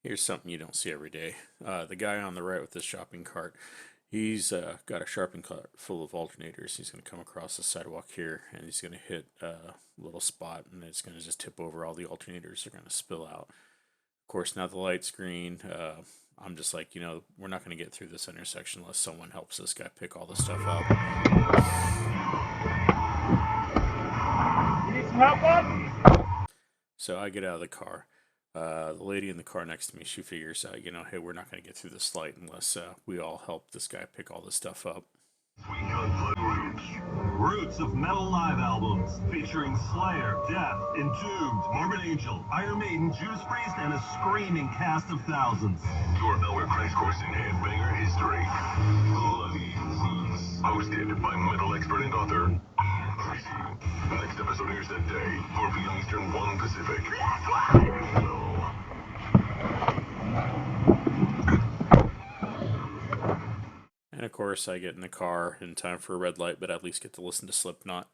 Here's something you don't see every day. The guy on the right with the shopping cart, he's got a shopping cart full of alternators. He's going to come across the sidewalk here, and he's going to hit a little spot, and it's going to just tip over. All the alternators are going to spill out. Of course, now the light's green. I'm just like, we're not going to get through this intersection unless someone helps this guy pick all this stuff up. You need some help, bud? So I get out of the car. The lady in the car next to me, she figures out, hey, we're not going to get through this light unless we all help this guy pick all this stuff up. Roots of metal live albums featuring Slayer, Death, Entombed, Morbid Angel, Iron Maiden, Judas Priest, and a screaming cast of thousands. Your Nowhere crash course in headbanger history. Bloody Disease. Hosted by metal expert and author Tracy. Next episode airs that day, 4 p.m. Eastern, 1 Pacific. And of course, I get in the car in time for a red light, but at least get to listen to Slipknot.